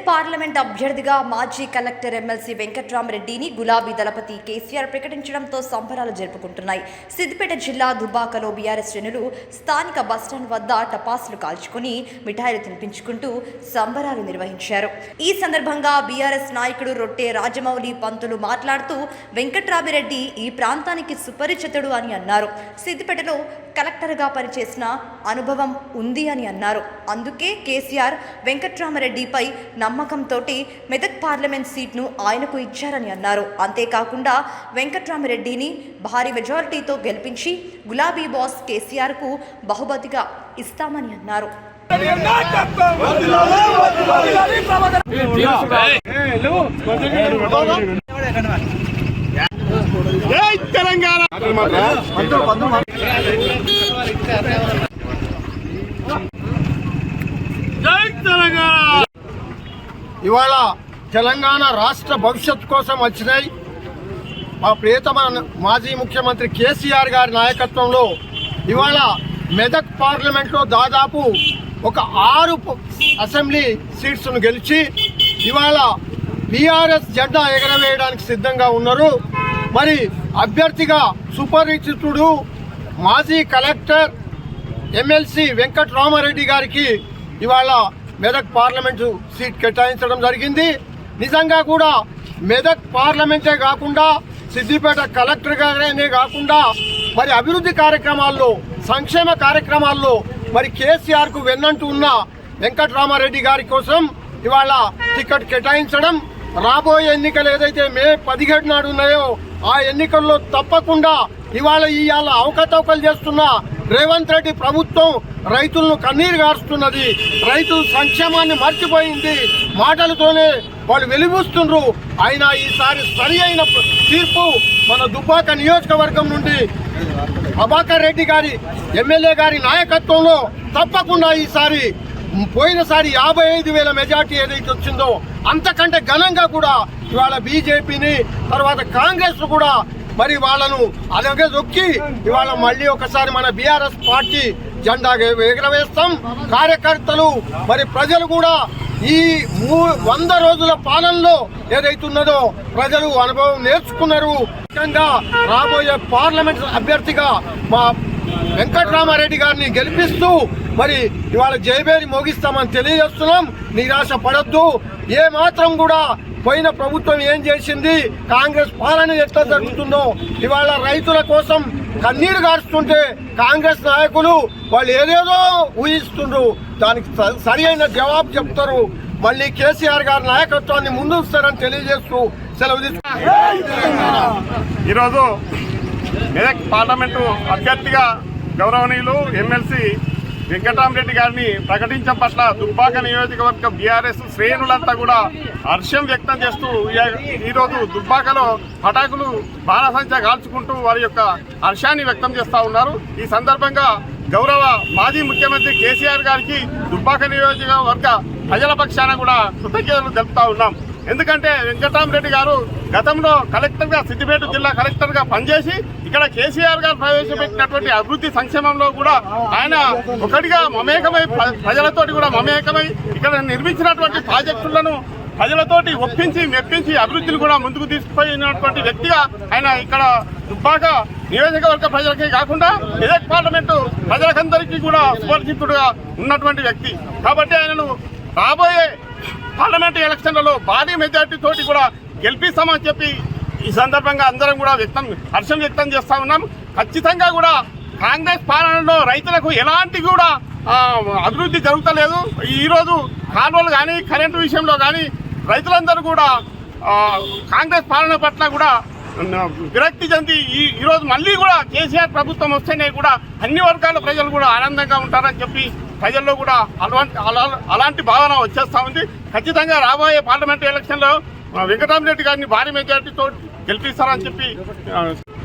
Parliament అభ్యర్థిగా మాజీ collector MLC వెంకట్రామరెడ్డిని గులాబీ దళపతి కేసీఆర్ ప్రకటించడంతో సంబరాలు జరుపుకుంటున్నాయి. సిద్దిపేట జిల్లా దుబ్బాకలో బీఆర్ఎస్ శ్రేణులు స్థానిక బస్టాండ్ వద్ద టపాసులు కాల్చుకుని మిఠాయిలు తినిపించుకుంటూ సంబరాలు నిర్వహించారు. ఈ సందర్భంగా బీఆర్ఎస్ నాయకుడు రొట్టె రాజమౌళి పంతులు మాట్లాడుతూ వెంకట్రామరెడ్డి ఈ ప్రాంతానికి సుపరిచితుడు అని అన్నారు. సిద్దిపేటలో కలెక్టర్గా పనిచేసిన అనుభవం ఉంది అని అన్నారు. అందుకే కేసీఆర్ వెంకట్రామరెడ్డిపై నమ్మకంతో మెదక్ పార్లమెంట్ సీట్ను ఆయనకు ఇచ్చారని అన్నారు. అంతేకాకుండా వెంకట్రామరెడ్డిని భారీ మెజారిటీతో గెలిపించి గులాబీ బాస్ కేసీఆర్కు బహుమతిగా ఇస్తామని అన్నారు. ఇవాళ తెలంగాణ రాష్ట్ర భవిష్యత్తు కోసం వచ్చినాయి. మా ప్రియతమ మాజీ ముఖ్యమంత్రి కేసీఆర్ గారి నాయకత్వంలో ఇవాళ మెదక్ పార్లమెంట్లో దాదాపు ఒక 6 అసెంబ్లీ సీట్స్ను గెలిచి ఇవాళ బీఆర్ఎస్ జెండా ఎగరవేయడానికి సిద్ధంగా ఉన్నారు. మరి అభ్యర్థిగా సుపరిచితుడు మాజీ కలెక్టర్ ఎమ్మెల్సీ వెంకట్రామరెడ్డి గారికి ఇవాళ మెదక్ పార్లమెంటు సీట్ కేటాయించడం జరిగింది. నిజంగా కూడా మెదక్ పార్లమెంటే కాకుండా సిద్దిపేట కలెక్టర్ గానే కాకుండా మరి అభివృద్ధి కార్యక్రమాల్లో సంక్షేమ కార్యక్రమాల్లో మరి కేసీఆర్కు వెన్నంటూ ఉన్న వెంకట్రామరెడ్డి గారి కోసం ఇవాళ టికెట్ కేటాయించడం, రాబోయే ఎన్నికలు ఏదైతే మే 17 నాడు ఉన్నాయో ఆ ఎన్నికల్లో తప్పకుండా ఇవాళ అవకతవకలు చేస్తున్న రేవంత్ రెడ్డి ప్రభుత్వం రైతులను కన్నీరు గారుస్తున్నది. రైతుల సంక్షేమాన్ని మర్చిపోయింది. మాటలతోనే వాళ్ళు వెలిబుస్తున్నారు. అయినా ఈసారి సరి అయిన తీర్పు మన దుబ్బాక నియోజకవర్గం నుండి ప్రభాకర్ రెడ్డి గారి ఎమ్మెల్యే గారి నాయకత్వంలో తప్పకుండా ఈసారి పోయినసారి 55,000 మెజార్టీ ఏదైతే వచ్చిందో అంతకంటే ఘనంగా కూడా ఇవాళ బీజేపీని తర్వాత కాంగ్రెస్ కూడా మరి వాళ్ళను అలాగే దొక్కి ఇవాళ మళ్ళీ ఒకసారి మన బీఆర్ఎస్ పార్టీ జెండా ఎగరవేస్తాం. కార్యకర్తలు మరి ప్రజలు కూడా ఈ 100 రోజుల పాలనలో ఏదైతున్నదో ప్రజలు అనుభవం నేర్చుకున్నారు. ముఖ్యంగా రాబోయే పార్లమెంట్ అభ్యర్థిగా మా వెంకట్రామరెడ్డి గారిని గెలిపిస్తూ మరి ఇవాళ జయబేరి మోగిస్తామని తెలియజేస్తున్నాం. నిరాశ పడద్దు. ఏ మాత్రం కూడా పోయిన ప్రభుత్వం ఏం చేసింది, కాంగ్రెస్ పాలన ఎట్లా జరుగుతుందో ఇవాళ రైతుల కోసం కన్నీరు గారుస్తుంటే కాంగ్రెస్ నాయకులు వాళ్ళు ఏదేదో ఊహిస్తుండ్రు. దానికి సరి అయిన జవాబు చెప్తారు. మళ్ళీ కేసీఆర్ గారి నాయకత్వాన్ని ముందుస్తారని తెలియజేస్తూ సెలవు తీసుకుంటున్నాను. ఈరోజు మెదక్ పార్లమెంటు అభ్యర్థిగా గౌరవనీయులు ఎమ్మెల్సీ వెంకట్రామరెడ్డి గారిని ప్రకటించడం పట్ల దుబ్బాక నియోజకవర్గ బీఆర్ఎస్ శ్రేణులంతా కూడా హర్షం వ్యక్తం చేస్తూ ఈరోజు దుబ్బాకలో పటాకులు బాణసంచా కాల్చుకుంటూ వారి యొక్క హర్షాన్ని వ్యక్తం చేస్తూ ఉన్నారు. ఈ సందర్భంగా గౌరవ మాజీ ముఖ్యమంత్రి కేసీఆర్ గారికి దుబ్బాక నియోజకవర్గ ప్రజల పక్షాన కూడా కృతజ్ఞతలు తెలుపుతా ఉన్నాం. ఎందుకంటే వెంకట్రామరెడ్డి గారు గతంలో కలెక్టర్గా సిద్దిపేట జిల్లా కలెక్టర్గా పనిచేసి ఇక్కడ కేసీఆర్ గారు ప్రవేశపెట్టినటువంటి అభివృద్ధి సంక్షేమంలో కూడా ఆయన ఒకటిగా మమేకమై ప్రజలతోటి కూడా మమేకమై ఇక్కడ నిర్మించినటువంటి ప్రాజెక్టులను ప్రజలతోటి ఒప్పించి మెప్పించి అభివృద్ధిని కూడా ముందుకు తీసుకుపోయినటువంటి వ్యక్తిగా ఆయన ఇక్కడ దుబ్బాక నియోజకవర్గ ప్రజలకే కాకుండా మెదక్ పార్లమెంటు ప్రజలకందరికీ కూడా సుపరిచితుడుగా ఉన్నటువంటి వ్యక్తి. కాబట్టి ఆయనను రాబోయే పార్లమెంటు ఎలక్షన్లలో భారీ మెజార్టీ తోటి కూడా గెలిపిస్తామని చెప్పి ఈ సందర్భంగా అందరం కూడా హర్షం వ్యక్తం చేస్తా ఉన్నాం. ఖచ్చితంగా కూడా కాంగ్రెస్ పాలనలో రైతులకు ఎలాంటి కూడా అభివృద్ధి జరుగుతలేదు. ఈరోజు కాలువలు కానీ కరెంటు విషయంలో కానీ రైతులందరూ కూడా కాంగ్రెస్ పాలన పట్ల కూడా విరక్తి చెంది ఈరోజు మళ్ళీ కూడా కేసీఆర్ ప్రభుత్వం వస్తేనే కూడా అన్ని వర్గాల ప్రజలు కూడా ఆనందంగా ఉంటారని చెప్పి ప్రజల్లో కూడా అలాంటి భావన వచ్చేస్తా ఉంది. ఖచ్చితంగా రాబోయే పార్లమెంటు ఎలక్షన్లో వెంకట్రామరెడ్డి గారిని భారీ మెజార్టీతో గెలిపిస్తారని చెప్పి